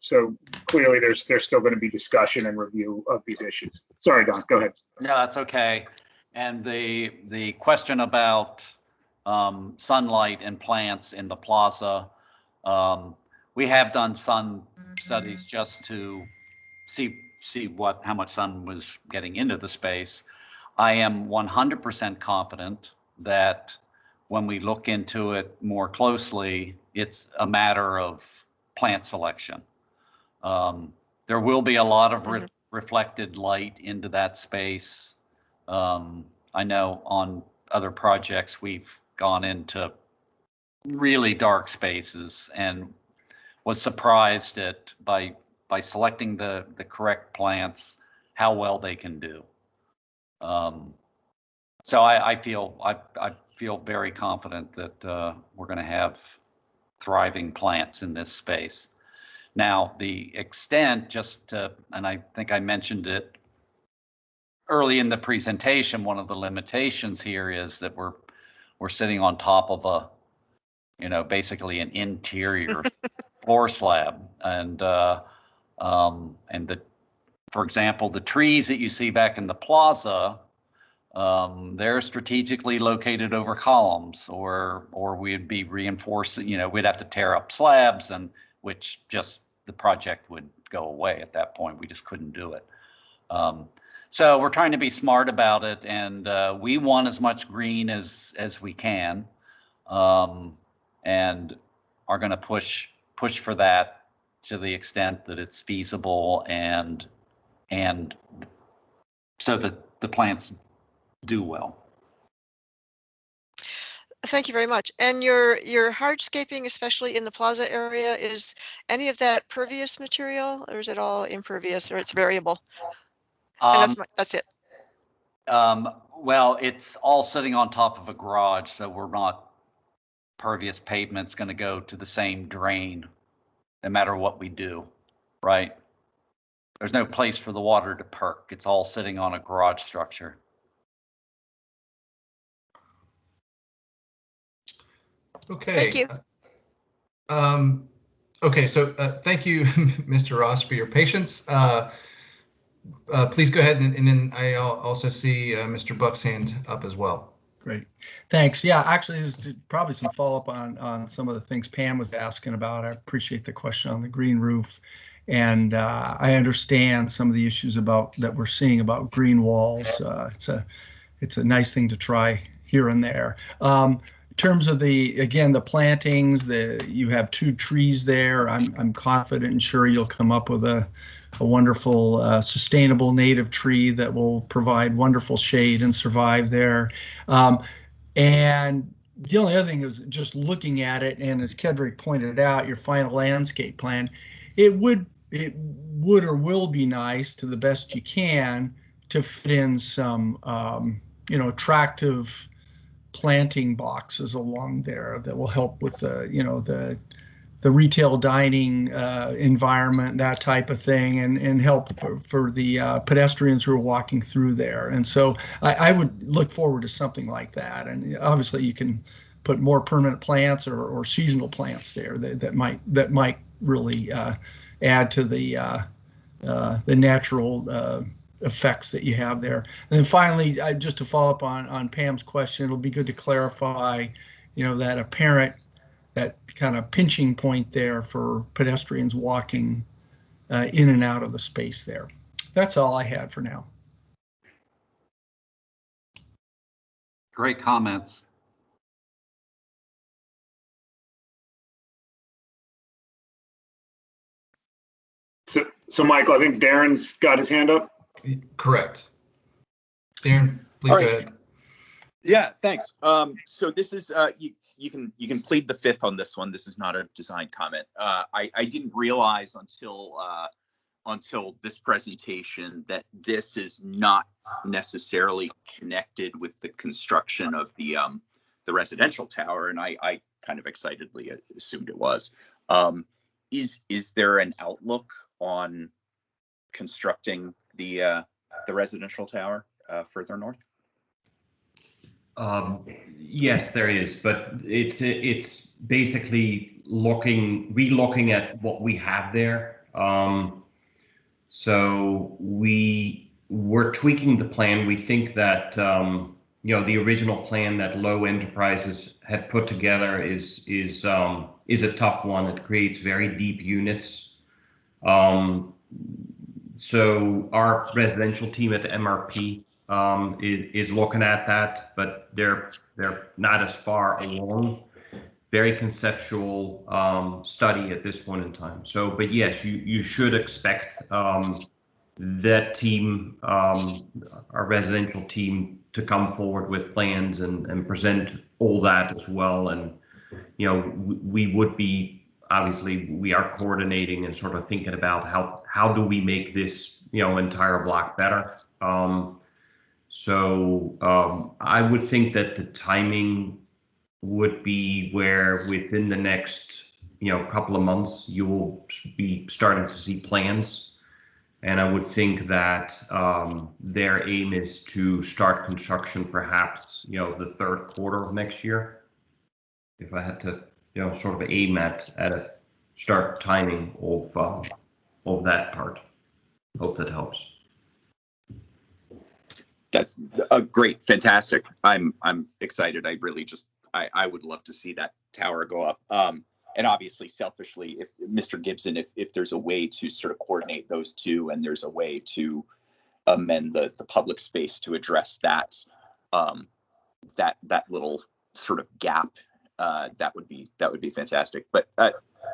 clearly there's still going to be discussion and review of these issues. Sorry, Don, go ahead. No, that's okay. And the question about sunlight and plants in the plaza. We have done sun studies just to see how much sun was getting into the space. I am 100% confident that when we look into it more closely, it's a matter of plant selection. There will be a lot of reflected light into that space. I know on other projects we've gone into really dark spaces and was surprised by selecting the correct plants how well they can do. So I feel very confident that we're going to have thriving plants in this space. Now the extent, and I think I mentioned it early in the presentation, one of the limitations here is that we're sitting on top of basically an interior floor slab, and for example, the trees that you see back in the plaza, they're strategically located over columns, or we'd be reinforcing. We'd have to tear up slabs, and which just the project would go away at that point. We just couldn't do it. So we're trying to be smart about it, and we want as much green as we can, and are going to push for that to the extent that it's feasible, and so that the plants do well. Thank you very much. And your hardscaping, especially in the plaza area, is any of that pervious material, or is it all impervious, or it's variable? And that's it. Well, it's all sitting on top of a garage, so we're not pervious pavement's going to go to the same drain no matter what we do, right? There's no place for the water to perk. It's all sitting on a garage structure. Okay. Thank you. Okay, so thank you, Mr. Ross, for your patience. Please go ahead, and then I'll also see Mr. Buck's hand up as well. Great, thanks. Yeah, actually, there's probably some follow-up on some of the things Pam was asking about. I appreciate the question on the green roof, and I understand some of the issues that we're seeing about green walls. It's a nice thing to try here and there. In terms of the plantings, you have 2 trees there. I'm confident and sure you'll come up with a wonderful sustainable native tree that will provide wonderful shade and survive there. And the only other thing is just looking at it, and as Kedrick pointed out, your final landscape plan, it would it would or will be nice, to the best you can, to fit in some attractive planting boxes along there that will help with the retail dining environment, that type of thing, and help for the pedestrians who are walking through there. And so I would look forward to something like that. And obviously you can put more permanent plants or seasonal plants there that might really add to the natural effects that you have there. And then finally, just to follow up on Pam's question, it'll be good to clarify, that apparent, that kind of pinching point there for pedestrians walking in and out of the space there. That's all I had for now. Great comments. So Michael, I think Darren's got his hand up. Correct. Darren, please All right. go ahead. Yeah, thanks. So this is you can plead the fifth on this one. This is not a design comment. I didn't realize until this presentation that this is not necessarily connected with the construction of the residential tower, and I kind of excitedly assumed it was. Is there an outlook on constructing the residential tower further north? Yes, there is, but it's basically re-looking at what we have there. So we're tweaking the plan. We think that the original plan that Lowe Enterprises had put together is a tough one. It creates very deep units. So our residential team at the MRP is looking at that, but they're not as far along. Very conceptual study at this point in time. So, but yes, you should expect that team, our residential team, to come forward with plans and present all that as well. And we would be, obviously we are coordinating and sort of thinking about how do we make this entire block better. So I would think that the timing would be where within the next couple of months you will be starting to see plans, and I would think that their aim is to start construction perhaps the third quarter of next year. If I had to sort of aim at a start timing of that part. Hope that helps. That's great, fantastic. I'm excited. I would love to see that tower go up. And obviously, selfishly, if Mr. Gibson, if there's a way to sort of coordinate those two, and there's a way to amend the public space to address that that little sort of gap, that would be fantastic. But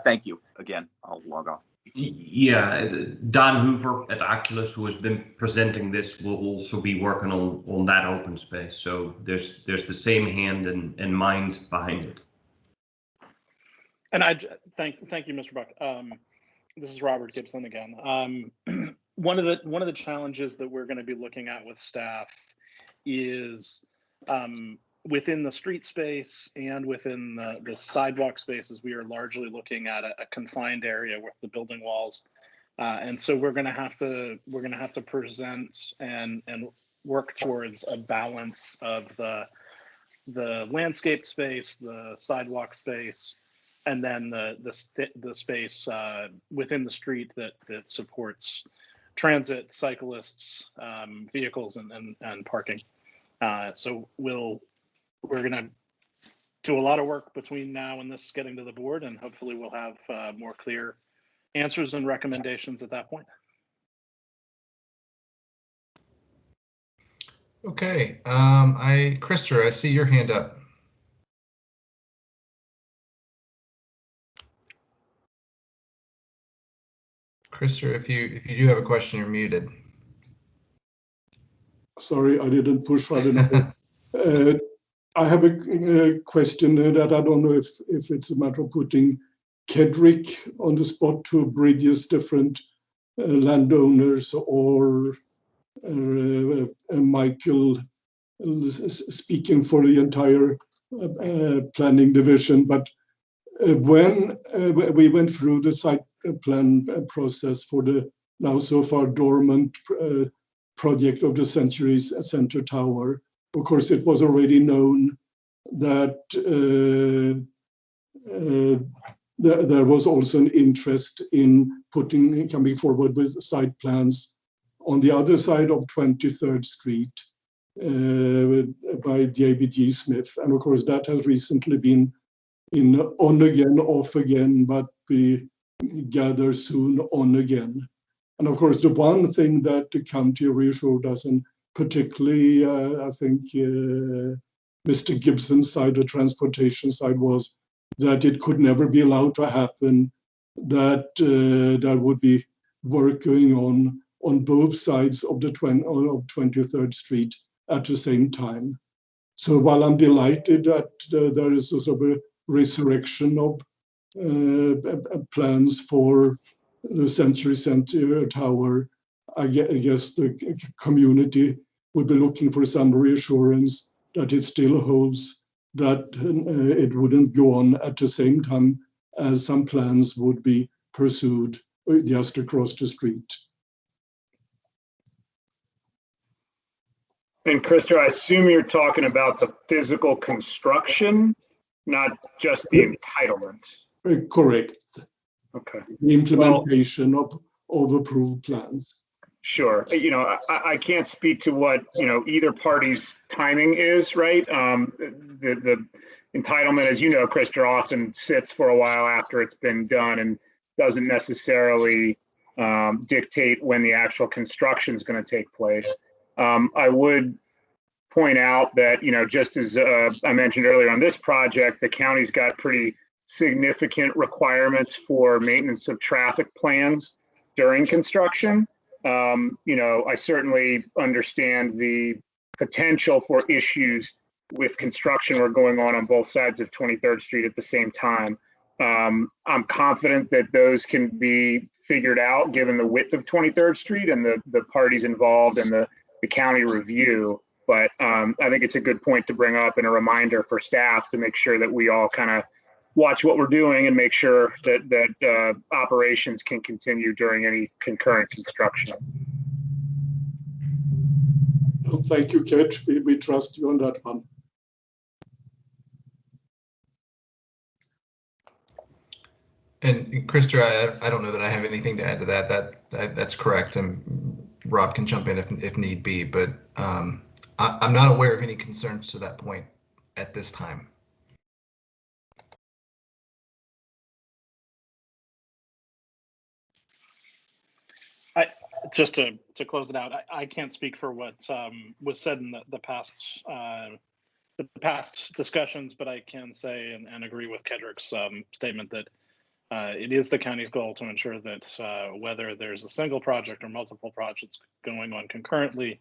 thank you again. I'll log off. Yeah, Don Hoover at Oculus, who has been presenting this, will also be working on that open space. So there's the same hand and mind behind it. And I thank you, Mr. Buck. This is Robert Gibson again. One of the challenges that we're going to be looking at with staff is within the street space and within the sidewalk spaces, we are largely looking at a confined area with the building walls, and so we're going to have to present and work towards a balance of the landscape space, the sidewalk space, and then the space within the street that supports transit, cyclists, vehicles, and parking. So we're going to do a lot of work between now and this getting to the board, and hopefully we'll have more clear answers and recommendations at that point. Okay, Krister, I see your hand up. Krister, if you do have a question, you're muted. Sorry, I didn't push hard enough. I have a question that I don't know if it's a matter of putting Kedrick on the spot to bridges different landowners, or Michael speaking for the entire planning division. But when we went through the site plan process for the now so far dormant project of the Century Center Tower, of course, it was already known that there was also an interest in coming forward with site plans on the other side of 23rd Street by JBG Smith. And of course, that has recently been on again, off again, but we gather soon on again. And of course, the one thing that the county reassured us, and particularly, I think, Mr. Gibson's side, the transportation side, was that it could never be allowed to happen, that there would be work going on both sides of 23rd Street at the same time. So while I'm delighted that there is a sort of a resurrection of plans for the Century Center Tower, I guess the community would be looking for some reassurance that it still holds, that it wouldn't go on at the same time as some plans would be pursued just across the street. And Krister, I assume you're talking about the physical construction, not just the entitlement. Correct. Okay. The implementation of approved plans. Sure. I can't speak to what, either party's timing is, right? The entitlement, as you know, Krister, often sits for a while after it's been done and doesn't necessarily dictate when the actual construction is going to take place. I would point out that, just as I mentioned earlier on this project, the county's got pretty significant requirements for maintenance of traffic plans during construction. I certainly understand the potential for issues with construction work going on both sides of 23rd Street at the same time. I'm confident that those can be figured out given the width of 23rd Street and the parties involved and the county review. But I think it's a good point to bring up and a reminder for staff to make sure that we all kind of watch what we're doing and make sure that operations can continue during any concurrent construction. Well, thank you, Kate. We trust you on that one. And Krister, I don't know that I have anything to add to that. That's correct. And Rob can jump in if need be, but I'm not aware of any concerns to that point at this time. Just to close it out, I can't speak for what was said in the past discussions, but I can say and agree with Kedrick's statement that it is the county's goal to ensure that whether there's a single project or multiple projects going on concurrently,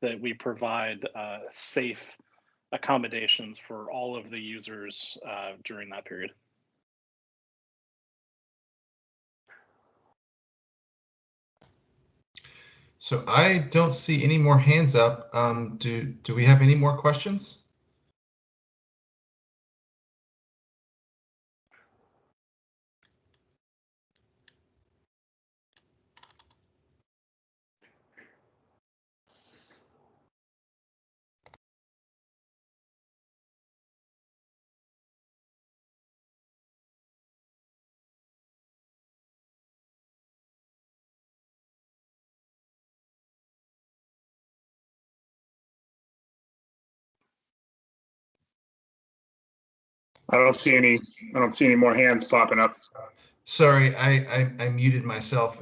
that we provide safe accommodations for all of the users during that period. So I don't see any more hands up. Do we have any more questions? I don't see any more hands popping up. Sorry, I muted myself.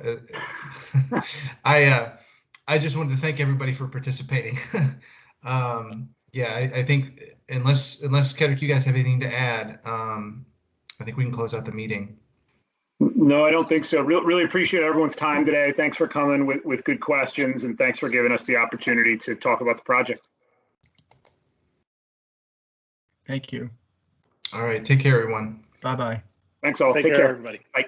I just wanted to thank everybody for participating. Yeah, I think unless Kedrick, you guys have anything to add, I think we can close out the meeting. No, I don't think so. Really appreciate everyone's time today. Thanks for coming with good questions, and thanks for giving us the opportunity to talk about the project. Thank you. All right, take care, everyone. Bye-bye. Thanks all. Take Take care, care. everybody. Bye.